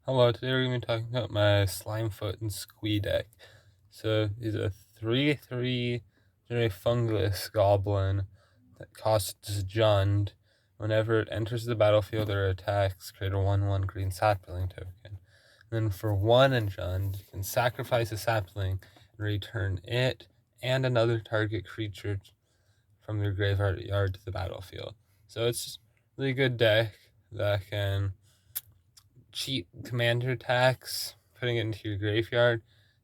Hello, today we're going to be talking about my Slimefoot and Squee deck. So he's a 3/3 fungus goblin that costs Jund. Whenever it enters the battlefield or attacks, create a 1/1 green sapling token. Then for 1 in Jund, you can sacrifice a sapling and return it and another target creature from their graveyard to the battlefield. So it's a really good deck that can cheat commander attacks, putting it into your graveyard,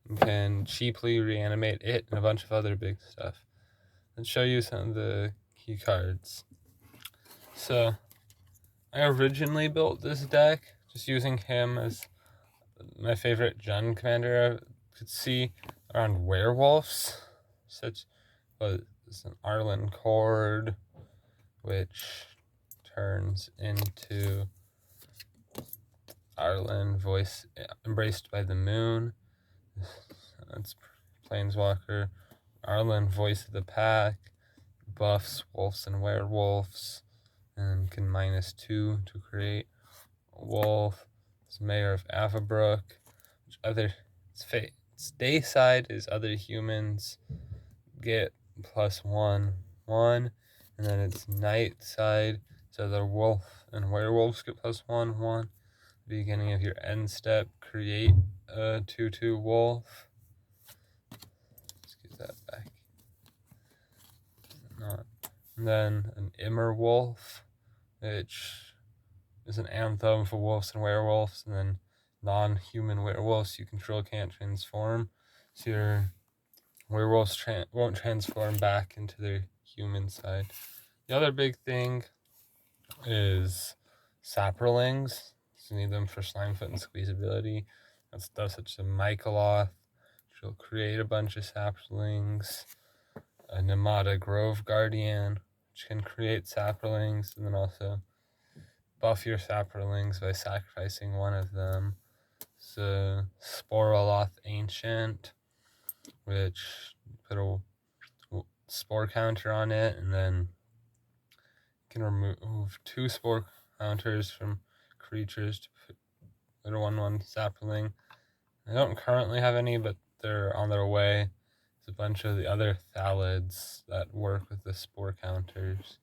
and can cheaply reanimate it and a bunch of other big stuff. Let's show you some of the key cards. So, I originally built this deck just using him as my favorite Jund commander I could see around werewolves, such as an Arlen Cord, which turns into Arlen Voice Embraced by the Moon. That's Planeswalker. Arlen, Voice of the Pack, buffs wolves and werewolves, and can -2 to create a wolf. It's Mayor of Avabrook, which its day side is other humans get +1/1, and then its night side is other wolf and werewolves get +1/1. Beginning of your end step, create a 2/2 wolf. Let's get that back. And then an Immer wolf, which is an anthem for wolves and werewolves, and then non-human werewolves you control can't transform, so your werewolves won't transform back into their human side. The other big thing is saprolings. So you need them for Slimefoot and Squee's ability. That's stuff such as Michaeloth, which will create a bunch of saplings. A Namada Grove Guardian, which can create saplings, and then also buff your saplings by sacrificing one of them. So Sporoloth Ancient, which put a spore counter on it, and then you can remove 2 spore counters from creatures to put a 1/1 sapling. I don't currently have any, but they're on their way. There's a bunch of the other thalids that work with the spore counters,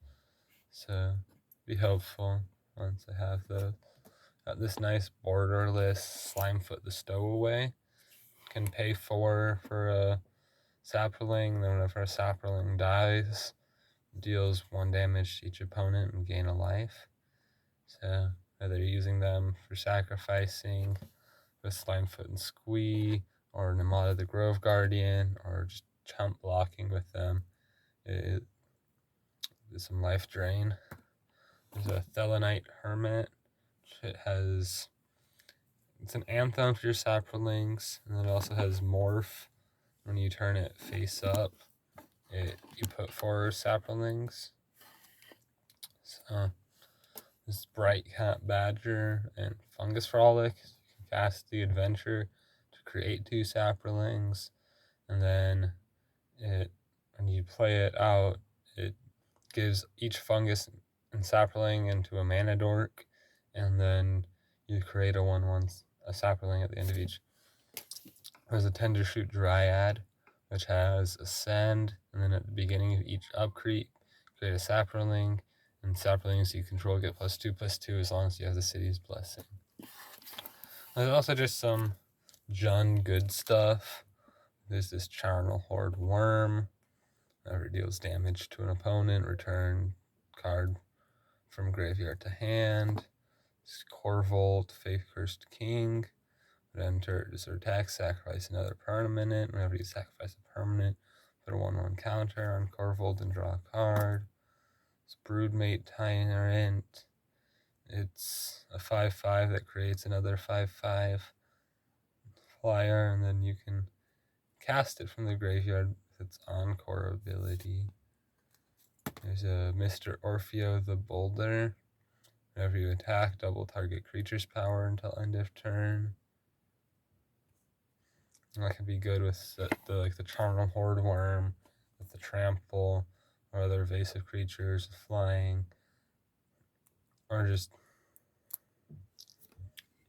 so be helpful once I have those. Got this nice borderless Slimefoot the Stowaway. Can pay 4 for a sapling, then whenever a sapling dies, deals 1 damage to each opponent and gain a life. So whether you're using them for sacrificing with Slimefoot and Squee, or Namada the Grove Guardian, or just chump blocking with them, it is some life drain. There's a Thelanite Hermit. It's an anthem for your saplings, and it also has morph. When you turn it face up, you put 4 saplings. So this Bright Cat Badger and Fungus Frolic. You can cast the Adventure to create 2 saplings, and then when you play it out, it gives each fungus and sapling into a mana dork, and then you create a 1/1 sapling at the end of each. There's a Tendershoot Dryad, which has Ascend, and then at the beginning of each upkeep, create a sapling, and saplings you control get +2/+2 as long as you have the City's Blessing. There's also just some Jund good stuff. There's this Charnel Horde Worm. Whenever it deals damage to an opponent, return card from graveyard to hand. Corvold, Faith Cursed King. Would enter this attack, sacrifice another permanent. Whenever you sacrifice a permanent, put a 1/1 counter on Corvold and draw a card. It's Broodmate Tyrant. It's a 5/5 that creates another 5/5 flyer, and then you can cast it from the graveyard with its Encore ability. There's a Mr. Orfeo the Boulder. Whenever you attack, double target creature's power until end of turn. And that could be good with the Charnel Horde Worm, with the Trample, or other evasive creatures flying, or just.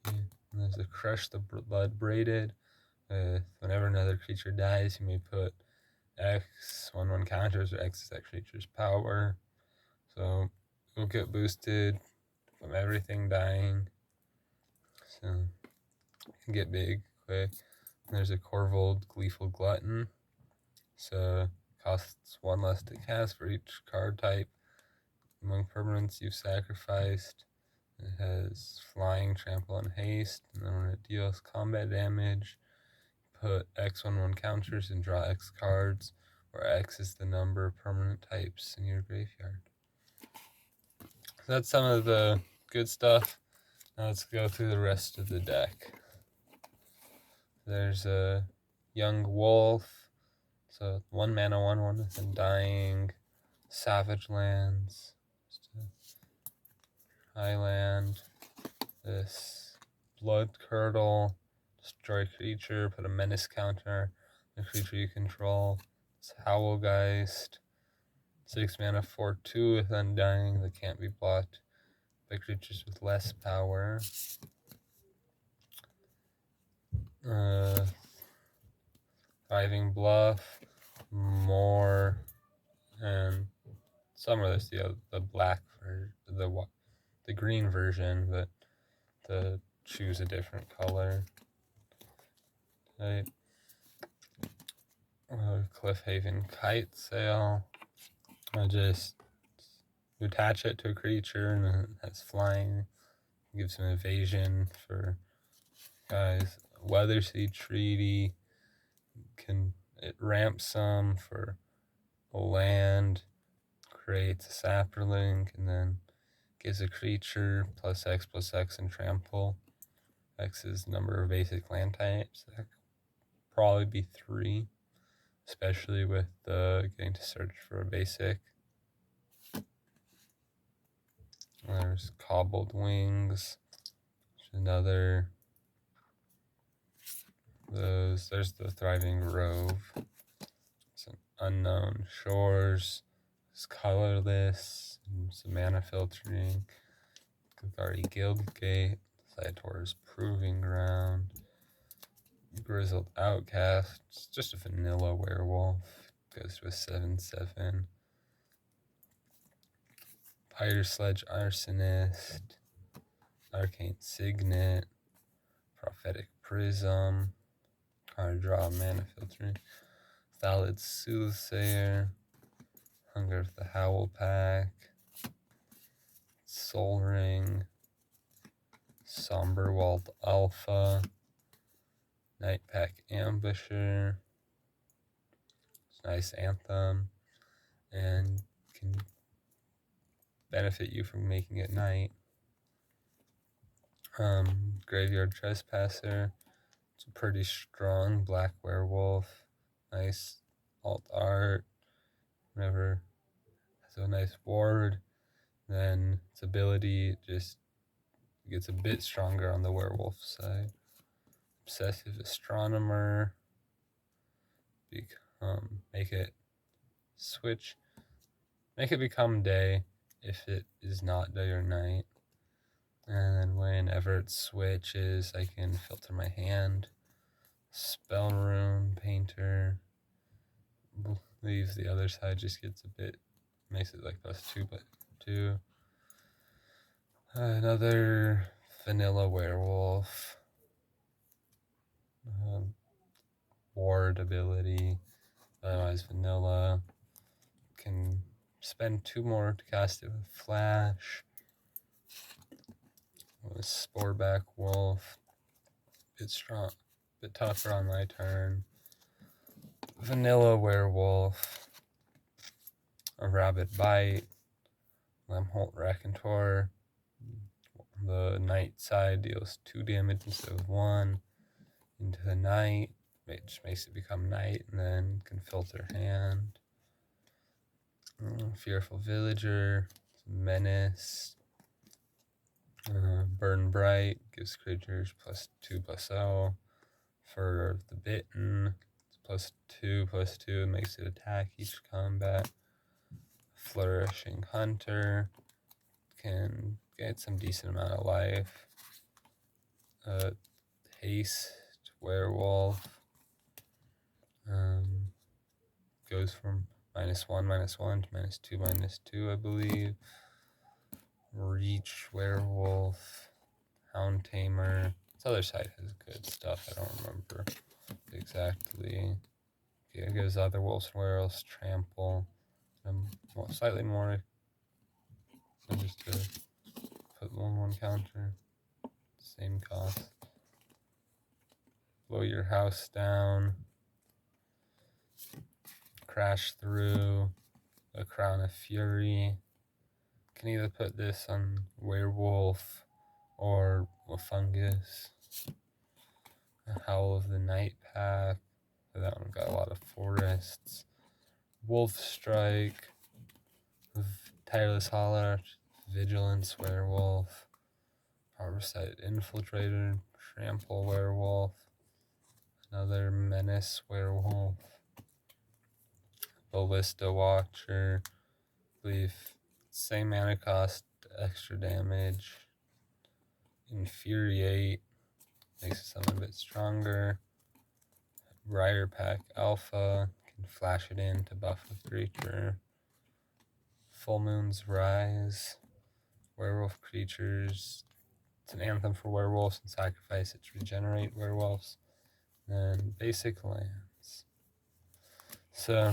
Yeah. And there's a Crush the Blood Braided. Whenever another creature dies, you may put X 1/1 counters or X is that creature's power. So it'll get boosted from everything dying. So it can get big quick. And there's a Corvold Gleeful Glutton. So costs 1 less to cast for each card type among permanents you've sacrificed. It has Flying, Trample, and Haste. And then when it deals combat damage, put X/1/1 counters and draw X cards, where X is the number of permanent types in your graveyard. So that's some of the good stuff. Now let's go through the rest of the deck. There's a Young Wolf. So 1 mana, 1/1 with Undying. Savage Lands. Highland. This Blood Curdle. Destroy creature. Put a menace counter. The creature you control. It's Howlgeist. 6 mana, 4/2 with Undying that can't be blocked by creatures with less power. Thriving Bluff, more, and some of this, the black version, the green version, but choose a different color. Right. Cliffhaven Kite Sail. Just attach it to a creature and it has flying. Gives some evasion for guys. Weatherseed Treaty. It ramps some for a land, creates a sapperling, and then gives a creature +X and trample. X is number of basic land types. That could probably be 3, especially with getting to search for a basic. There's Cobbled Wings, another. There's the Thriving Grove. It's an Unknown Shores. It's colorless. Some mana filtering. Golgari Guildgate. Sator's Proving Ground. Grizzled Outcast. It's just a vanilla werewolf. Goes to a 7/7. Pyre Sledge Arsonist. Arcane Signet. Prophetic Prism. Card draw, mana filtering. Thallid Soothsayer. Hunger of the Howl Pack. Soul Ring. Somberwald Alpha. Night Pack Ambusher. It's a nice anthem. And can benefit you from making it night. Graveyard Trespasser. It's a pretty strong black werewolf. Nice alt art. Whenever has a nice ward, then its ability just gets a bit stronger on the werewolf side. Obsessive Astronomer. Make it switch. Make it become day if it is not day or night. And then whenever it switches, I can filter my hand. Spell Rune Painter. Leaves the other side, just gets a bit, makes it like +2/2. Another vanilla werewolf. Ward ability. Otherwise vanilla. Can spend 2 more to cast it with Flash. Sporeback Wolf. Bit strong, bit tougher on my turn. Vanilla Werewolf. A Rabid Bite. Lamholt Raconteur. The night side deals 2 damage instead of 1 into the night, which makes it become night, and then can filter hand. Fearful Villager. Menace. Burn Bright gives creatures +2/+0. For the Bitten, it's +2/+2, and makes it attack each combat. Flourishing Hunter can get some decent amount of life. haste werewolf. Goes from -1/-1 to -2/-2, I believe. Reach werewolf. Hound tamer. This other side has good stuff. I don't remember exactly. Okay, it goes other wolves and werewolves. Trample. Slightly more. So just to put one counter. Same cost. Blow your house down. Crash through. A crown of fury. Can either put this on werewolf or a fungus. A howl of the night pack. That one got a lot of forests. Wolf strike. Tireless holler. Vigilance werewolf. Harborside infiltrator. Trample werewolf. Another menace werewolf. Ballista watcher. I believe same mana cost, extra damage. Infuriate. Makes it something a bit stronger. Rider pack alpha. Can flash it in to buff a creature. Full Moon's Rise. Werewolf creatures. It's an anthem for werewolves and sacrifice it to regenerate werewolves. And basic lands. So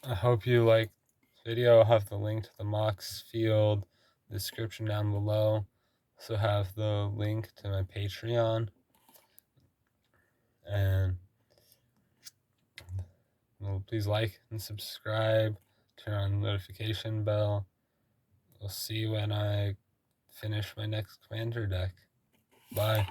I hope you like this video. I'll have the link to the Mox field description down below. Also have the link to my Patreon. And please like and subscribe. Turn on the notification bell. We'll see you when I finish my next commander deck. Bye.